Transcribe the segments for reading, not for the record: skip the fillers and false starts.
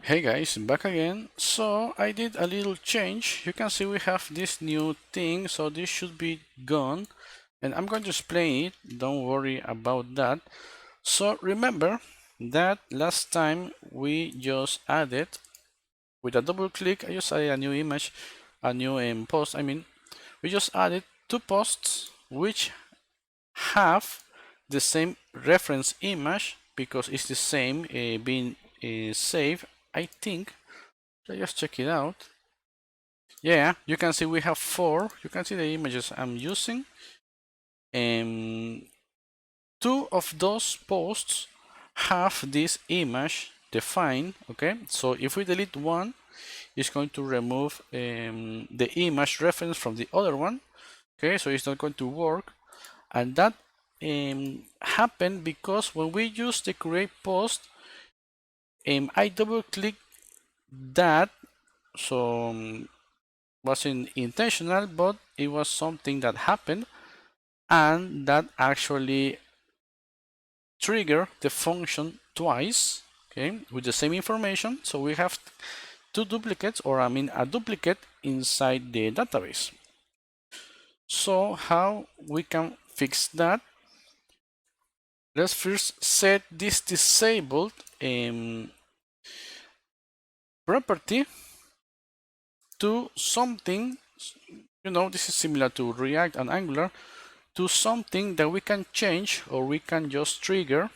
Hey guys, back again. So I did a little change. You can see we have this new thing, so this should be gone. And I'm going to explain it, don't worry about that. So remember that last time we just added, with a double click, I just added a new image, a new post, we just added two posts which have the same reference image because it's the same being saved, I think. Let's just check it out. Yeah, you can see we have four. You can see the images I'm using. And two of those posts have this image defined. Okay, so if we delete one, it's going to remove the image reference from the other one. Okay, so it's not going to work. And that happened because when we use the create post, I double click that. So wasn't intentional, but it was something that happened, and that actually triggered the function twice, okay, with the same information. So we have two duplicates, or a duplicate inside the database. So how we can fix that? Let's first set this disabled property to something. This is similar to React and Angular, to something that we can change or we can just trigger,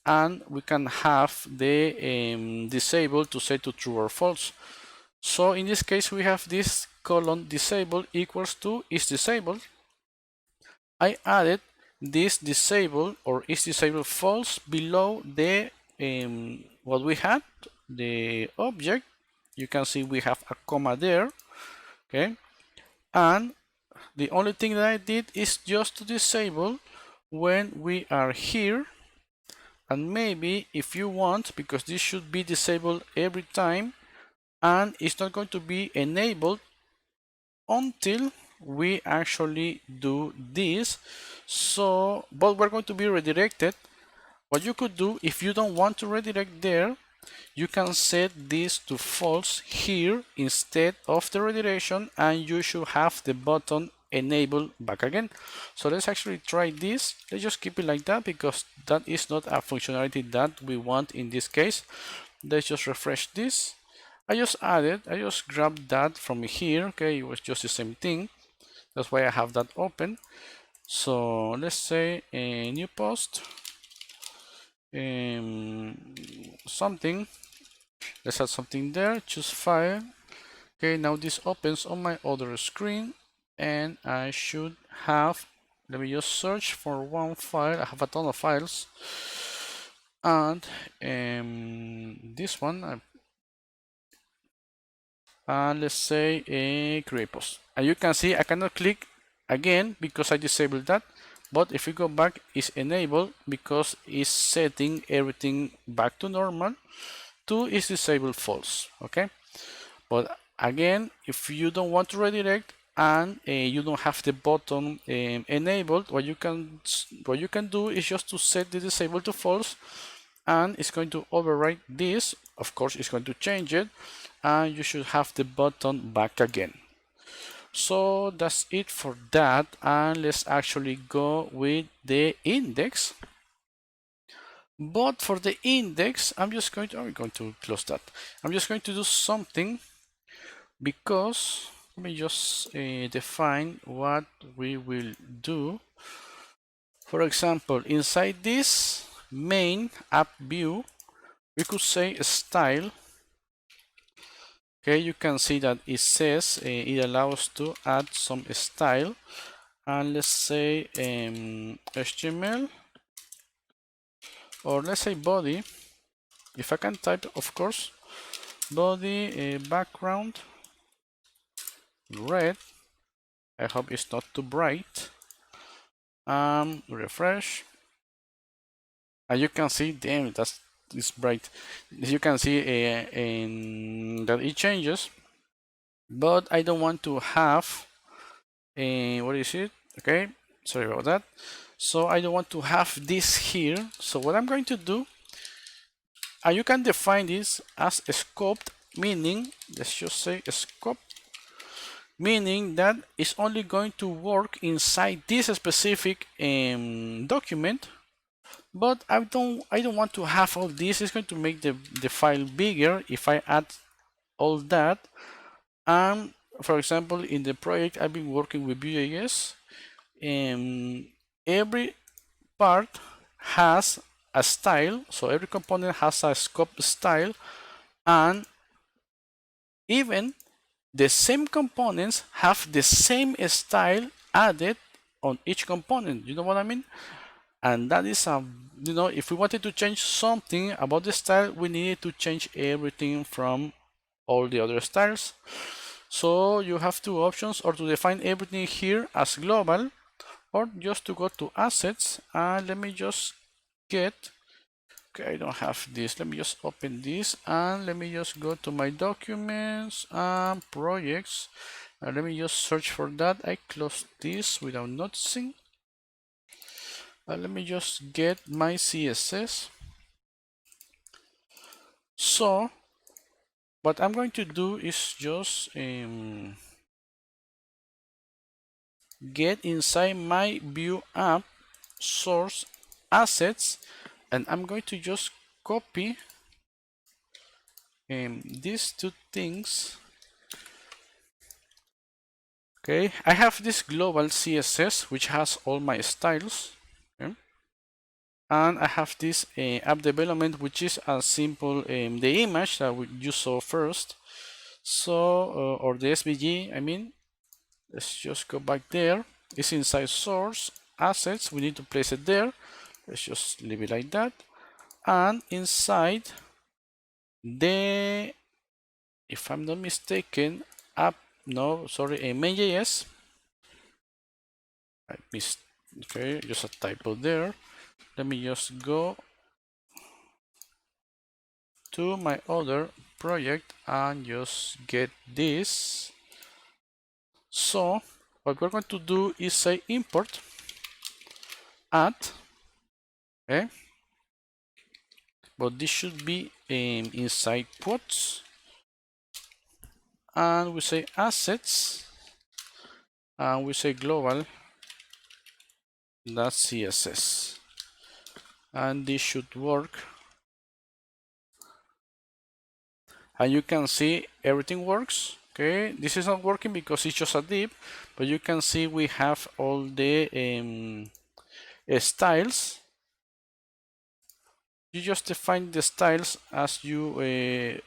and we can have the disable to set to true or false. So in this case we have this colon disable equals to is disabled. I added this disable or is disabled false below the what we had, the object. You can see we have a comma there, okay, and the only thing that I did is just to disable when we are here. And maybe if you want, because this should be disabled every time, and it's not going to be enabled until we actually do this. So, but we're going to be redirected. What you could do, if you don't want to redirect there, you can set this to false here instead of the redirection, and you should have the button enable back again. So let's actually try this. Let's just keep it like that because that is not a functionality that we want in this case. Let's just refresh this. I just grabbed that from here. Okay, it was just the same thing. That's why I have that open. So let's say a new post, something. Let's add something there. Choose file. Okay, now this opens on my other screen, and I should have, let me just search for one file. I have a ton of files, and this one, and let's say a create post. And you can see I cannot click again because I disabled that, but if we go back, it's enabled because it's setting everything back to normal. 2 is disabled false. Okay, but again, if you don't want to redirect and you don't have the button enabled, what you can do is just to set the disable to false, and it's going to override this. Of course, it's going to change it, and you should have the button back again. So that's it for that, and let's actually go with the index. But for the index, I'm going to close that. I'm just going to do something, because let me just define what we will do. For example, inside this main app view, we could say style. Okay, you can see that it says it allows to add some style, and let's say HTML, or let's say body. If I can type, of course, body background red. I hope it's not too bright. Refresh, and you can see, damn, it's bright. You can see that it changes, but I don't want to have what is it? Okay, sorry about that. So I don't want to have this here. So what I'm going to do, And you can define this as a scoped, meaning, let's just say scope, meaning that it's only going to work inside this specific document. But I don't want to have all this. It's going to make the file bigger if I add all that. And for example, in the project I've been working with Vuejs, every part has a style, so every component has a scope style, and even the same components have the same style added on each component. You know what I mean? And that is if we wanted to change something about the style, we needed to change everything from all the other styles. So you have two options: or to define everything here as global, or just to go to assets, and let me just get, okay, I don't have this, let me just open this, and let me just go to my documents and projects, and let me just search for that. I close this without noticing. Let me just get my CSS. So what I'm going to do is just get inside my view app source assets, and I'm going to just copy these two things. Okay, I have this global CSS which has all my styles, okay? And I have this app development, which is a simple the image that you saw first. So or the SVG, I mean, let's just go back there. It's inside source assets. We need to place it there. Let's just leave it like that. And inside the, if I'm not mistaken, app, no, sorry, main.js. I missed, okay, just a typo there. Let me just go to my other project and just get this. So what we're going to do is say import add, okay, but this should be inside quotes, and we say assets, and we say global .css, and this should work. And you can see everything works. Okay, this is not working because it's just a div, but you can see we have all the styles. You just define the styles as you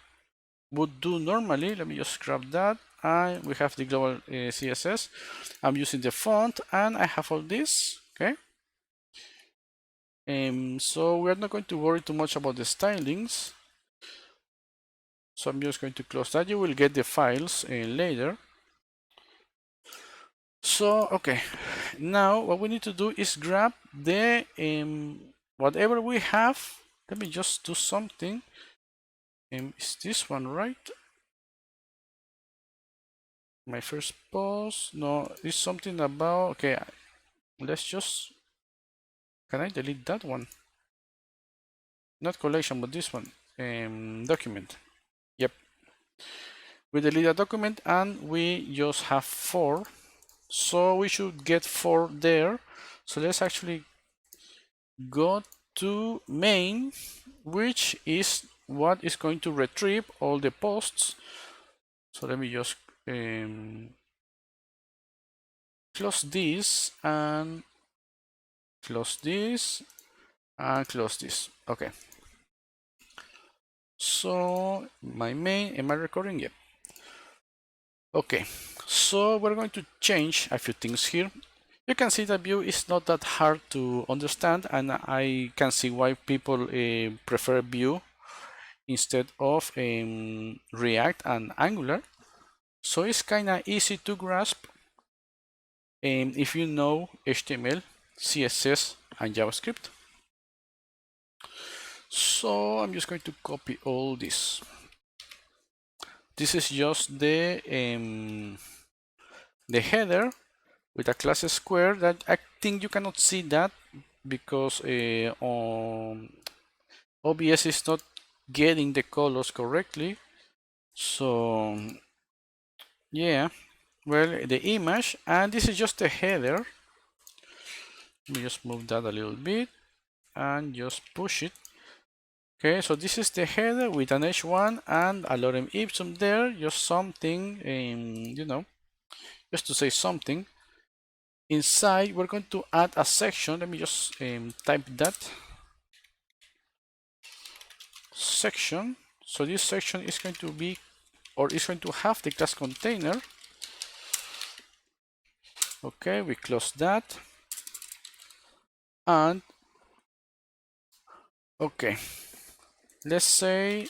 would do normally. Let me just grab that, and we have the global CSS. I'm using the font, and I have all this. Okay, so we're not going to worry too much about the stylings. So I'm just going to close that. You will get the files later. So okay, now what we need to do is grab the whatever we have. Let me just do something. Is this one right? My first post? No, it's something about, okay, let's just, can I delete that one? Not collection, but this one, document. Yep, we delete a document and we just have 4, so we should get 4 there. So let's actually go to main, which is what is going to retrieve all the posts. So let me just close this and close this and close this. Okay, so my main, am I recording? Yep. Okay, so we're going to change a few things here. You can see the view is not that hard to understand, and I can see why people prefer Vue instead of React and Angular. So it's kind of easy to grasp if you know HTML, CSS, and JavaScript. So I'm just going to copy all this. This is just the header with a class square that I think you cannot see that because on OBS is not getting the colors correctly. So yeah, well, the image, and this is just a header. Let me just move that a little bit and just push it. Okay, so this is the header with an h1 and a lorem ipsum there, just something, just to say something. Inside, we're going to add a section. Let me just type that section. So this section is going to be, or is going to have the class container. Okay, we close that. And okay, let's say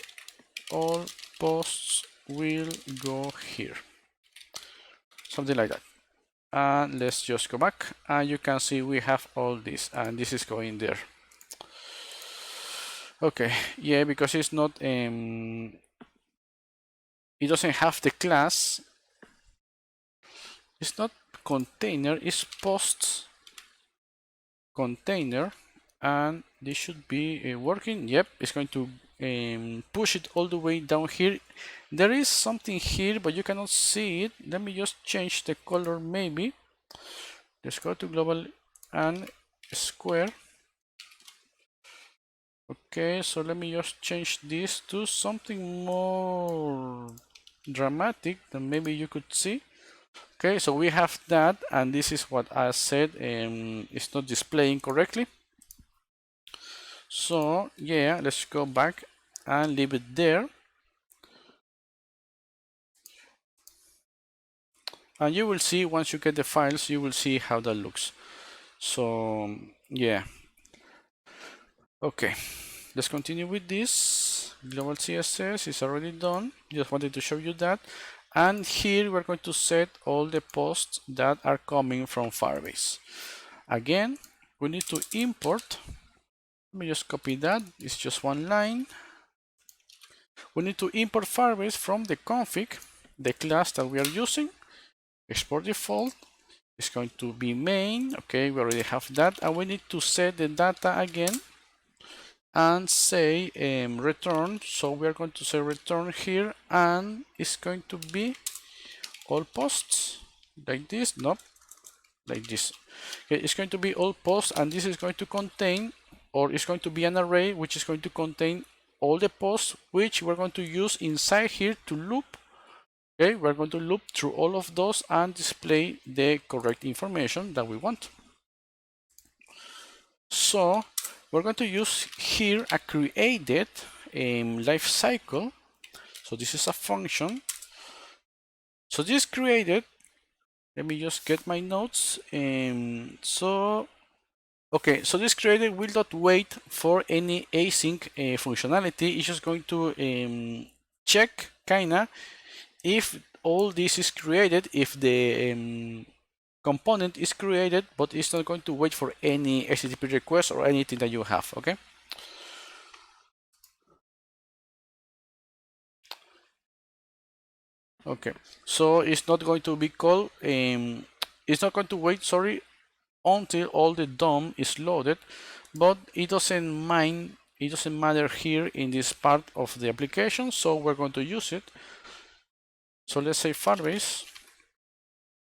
all posts will go here, something like that. And let's just go back, and you can see we have all this, and this is going there. Okay, yeah, because it's not it doesn't have the class. It's not container, it's posts container, and this should be working. Yep, it's going to push it all the way down here. There is something here, but you cannot see it. Let me just change the color maybe. Let's go to global and square. Okay, so let me just change this to something more dramatic than maybe you could see. Okay, so we have that, and this is what I said, it's not displaying correctly. So yeah, let's go back and leave it there. And you will see, once you get the files, you will see how that looks. So yeah. Okay, let's continue with this. Global CSS is already done. Just wanted to show you that. And here we're going to set all the posts that are coming from Firebase. Again, we need to import. Let me just copy that. It's just one line. We need to import Firebase from the config, the class that we are using. Export default is going to be main. Okay, we already have that. And we need to set the data again and say return. So we are going to say return here, and it's going to be all posts like this. Nope, like this. Okay, it's going to be all posts, and this is going to contain, or it's going to be an array which is going to contain all the posts which we're going to use inside here to loop. Okay, we're going to loop through all of those and display the correct information that we want. So we're going to use here a created life cycle. So this is a function. So this created, let me just get my notes. Okay, so this created will not wait for any async functionality. It's just going to check kinda if all this is created, if the component is created, but it's not going to wait for any HTTP request or anything that you have. Okay. Okay, so it's not going to be called, it's not going to wait, sorry, until all the DOM is loaded, but it doesn't matter here in this part of the application, so we're going to use it. So let's say Firebase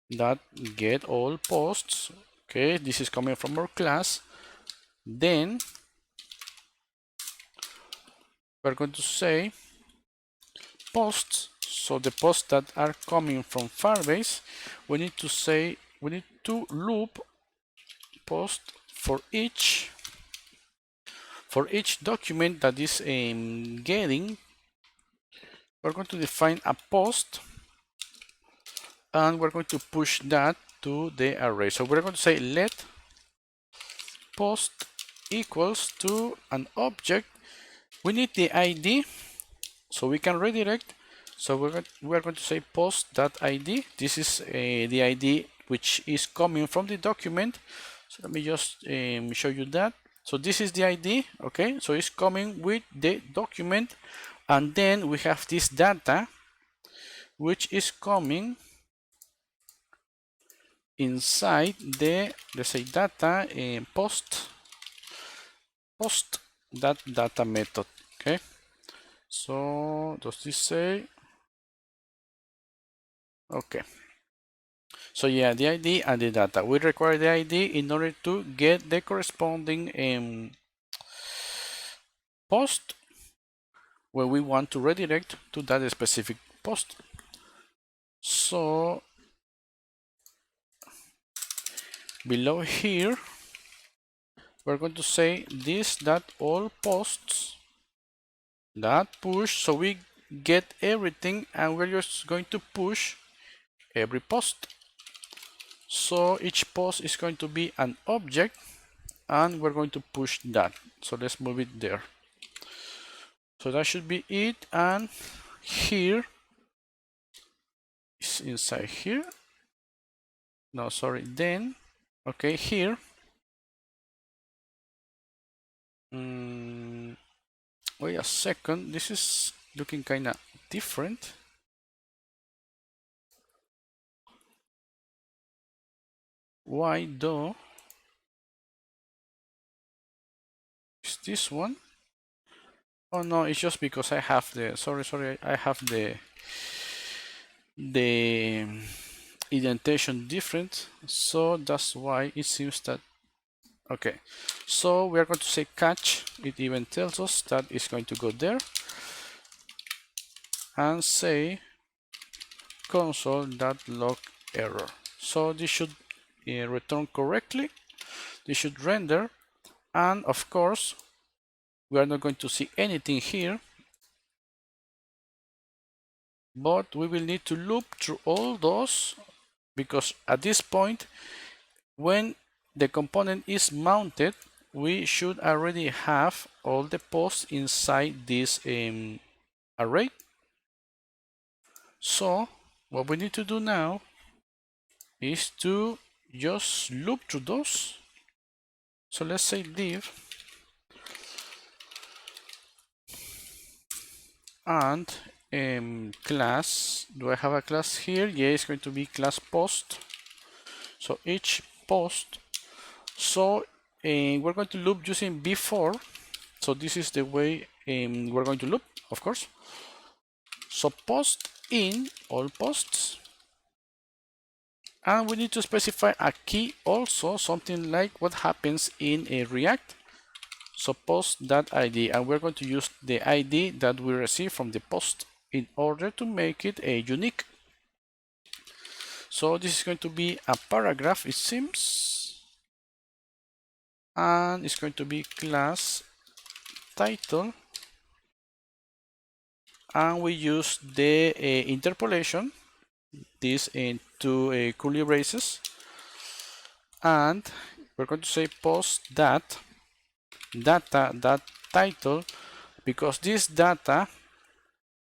that get all posts. Okay, this is coming from our class. Then we're going to say posts. So the posts that are coming from Firebase, we need to loop post for each document that is getting. We're going to define a post, and we're going to push that to the array. So we're going to say let post equals to an object. We need the ID so we can redirect. So we're going to say post.id. This is the ID which is coming from the document. So let me just show you that. So this is the ID. Okay, so it's coming with the document, and then we have this data which is coming inside the, let's say, data post that data method. Okay, So does this say? Okay. So yeah, the ID and the data. We require the ID in order to get the corresponding post where we want to redirect to that specific post. So below here, we're going to say this that all posts that push, so we get everything and we're just going to push every post. So each post is going to be an object and we're going to push that. So let's move it there. So that should be it, and here is inside here. No, sorry, then, okay, here. Wait a second, this is looking kind of different. Why though? Is this one? Oh no, it's just because I have the, sorry, I have the indentation different, so that's why it seems that. Okay, so we are going to say catch. It even tells us that it's going to go there, and say console.log error. So this should return correctly. This should render, and of course we are not going to see anything here, but we will need to loop through all those, because at this point, when the component is mounted, we should already have all the posts inside this array. So what we need to do now is to just loop through those. So let's say div and class. Do I have a class here? Yeah, it's going to be class post. So each post. So we're going to loop using before. So this is the way we're going to loop, of course. So post in all posts, and we need to specify a key also, something like what happens in a React. So post.id, and we're going to use the ID that we receive from the post in order to make it a unique. So this is going to be a paragraph, it seems, and it's going to be class title, and we use the interpolation, this into curly braces, and we're going to say post that data title, because this data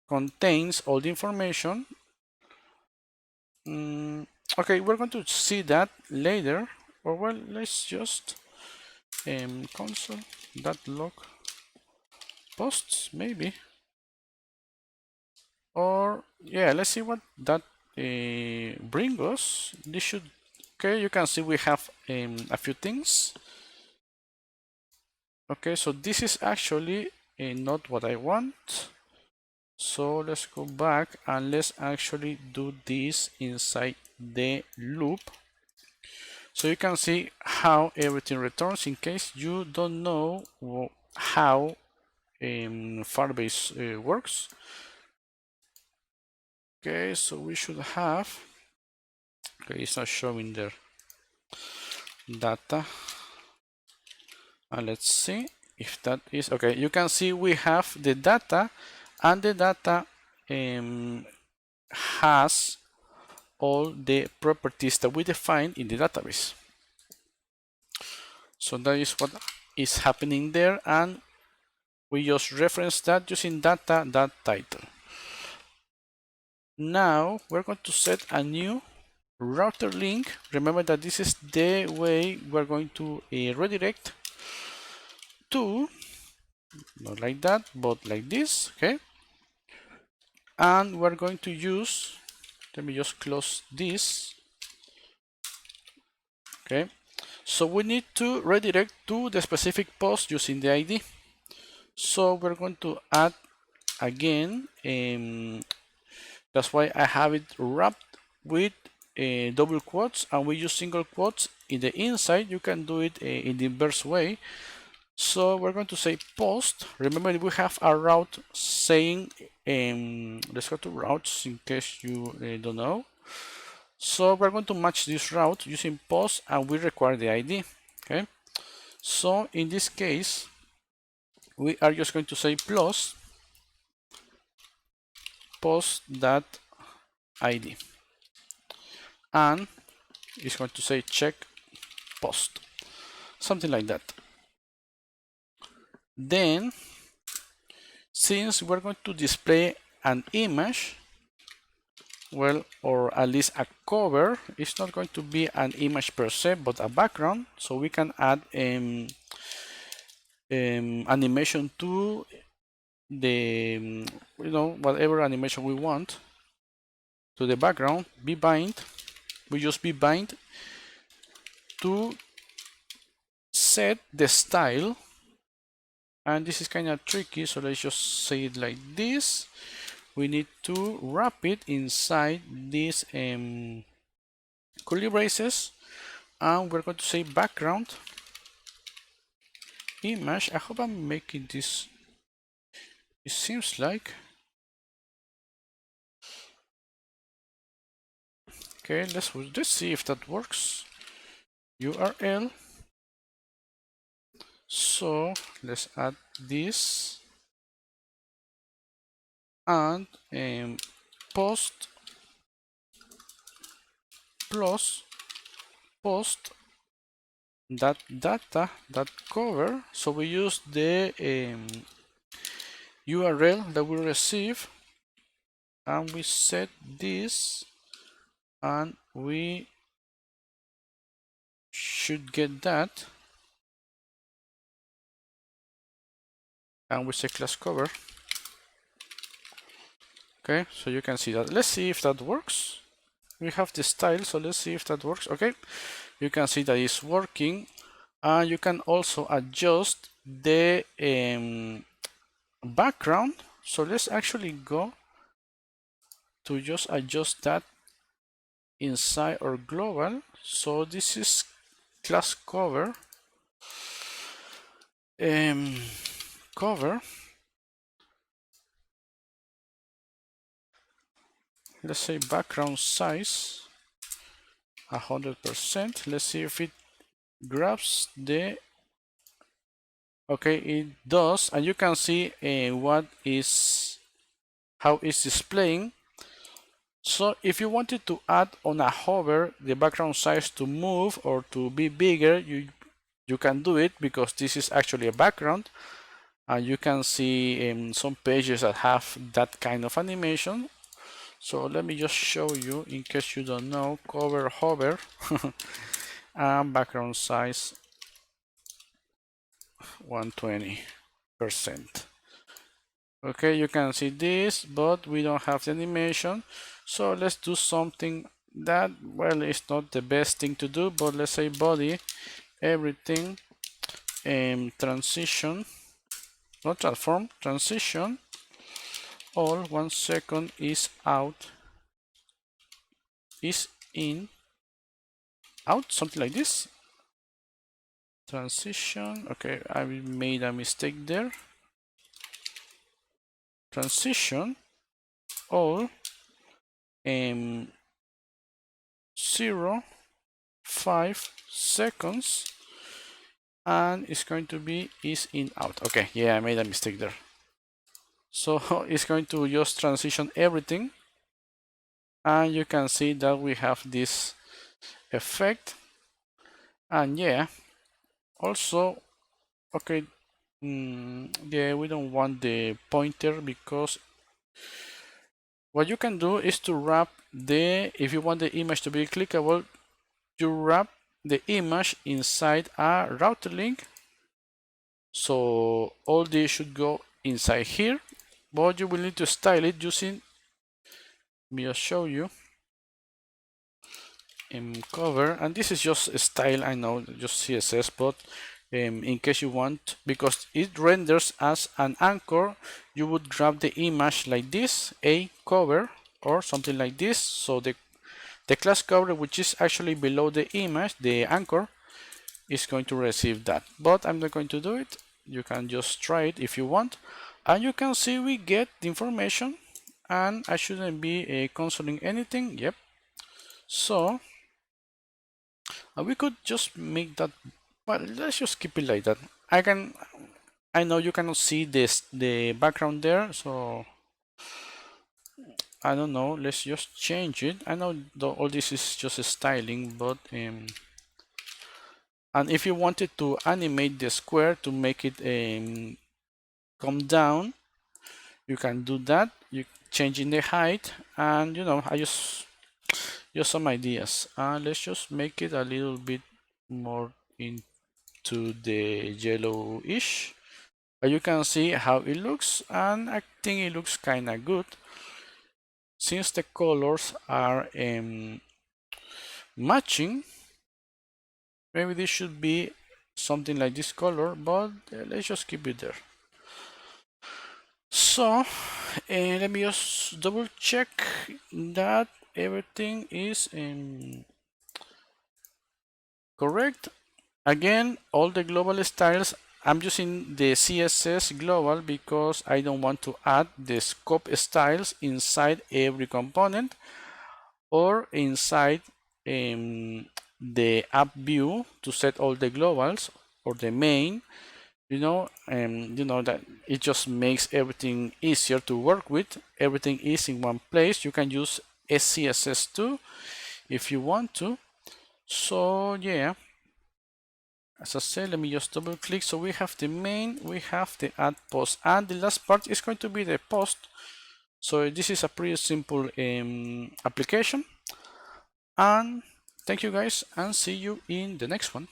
contains all the information. Okay, we're going to see that later, or well, let's just console.log posts maybe, or yeah, let's see what that brings us. This should, okay, you can see we have a few things. Okay, so this is actually not what I want. So let's go back and let's actually do this inside the loop. So you can see how everything returns in case you don't know how Firebase works. Okay, so we should have, okay, it's not showing there, data. And let's see if that is, okay, you can see we have the data, and the data has all the properties that we defined in the database. So that is what is happening there, and we just reference that using data.title. Now we're going to set a new router link. Remember that this is the way we're going to redirect to, not like that, but like this, okay? And we're going to use, let me just close this, okay? So we need to redirect to the specific post using the ID. So we're going to add again, that's why I have it wrapped with double quotes, and we use single quotes in the inside. You can do it in the inverse way. So we're going to say post. Remember, we have a route saying, let's go to routes in case you don't know. So we're going to match this route using post, and we require the ID. Okay. So in this case, we are just going to say plus post that ID, and it's going to say check post, something like that. Then, since we're going to display an image, well, or at least a cover, it's not going to be an image per se, but a background. So we can add animation to the, whatever animation we want to the background. Be bind. We use be bind to set the style, and this is kind of tricky, so let's just say it like this. We need to wrap it inside these curly braces, and we're going to say background image. I hope I'm making this, it seems like. Okay, let's see if that works. URL. So let's add this, and post plus post that data that cover. So we use the URL that we receive, and we set this, and we should get that, and we say class cover. Okay, so you can see that. Let's see if that works. We have the style, so let's see if that works. Okay, you can see that it's working, and you can also adjust the background. So let's actually go to just adjust that inside our global. So this is class cover, cover. Let's say background size 100%. Let's see if it grabs the, okay, it does, and you can see how it's displaying. So if you wanted to add on a hover the background size to move or to be bigger, you can do it, because this is actually a background, and you can see some pages that have that kind of animation. So let me just show you in case you don't know. Cover hover and background size 120%. Okay, you can see this, but we don't have the animation. So let's do something that, well, it's not the best thing to do, but let's say body, everything, transition, not transform, transition, all 1 second is out, is in, out, something like this. Transition, okay, I made a mistake there. Transition, all, 0.5 seconds, and it's going to be is in out. Okay, yeah, I made a mistake there. So it's going to just transition everything, and you can see that we have this effect. And yeah, also, okay, yeah, we don't want the pointer, because what you can do is to wrap the, if you want the image to be clickable, you wrap the image inside a router link. So all these should go inside here, but you will need to style it using, let me just show you, cover, and this is just a style, I know, just CSS, but in case you want, because it renders as an anchor. You would grab the image like this, a cover or something like this, so the class cover, which is actually below the image, the anchor, is going to receive that. But I'm not going to do it. You can just try it if you want, and you can see we get the information, and I shouldn't be consoling anything. Yep. So we could just make that, well, let's just keep it like that. I know you cannot see the background there, so I don't know, let's just change it. I know all this is just a styling, but and if you wanted to animate the square to make it come down, you can do that. You changing the height, and you know, I just some ideas. Let's just make it a little bit more into the yellowish. You can see how it looks, and I think it looks kind of good since the colors are matching. Maybe this should be something like this color, but let's just keep it there. So let me just double check that everything is correct. Again, all the global styles, I'm using the CSS global because I don't want to add the scope styles inside every component or inside the app view to set all the globals or the main. You know that it just makes everything easier to work with. Everything is in one place. You can use SCSS too if you want to. So yeah, as I said, let me just double click. So we have the main, we have the add post, and the last part is going to be the post. So this is a pretty simple application. And thank you guys, and see you in the next one.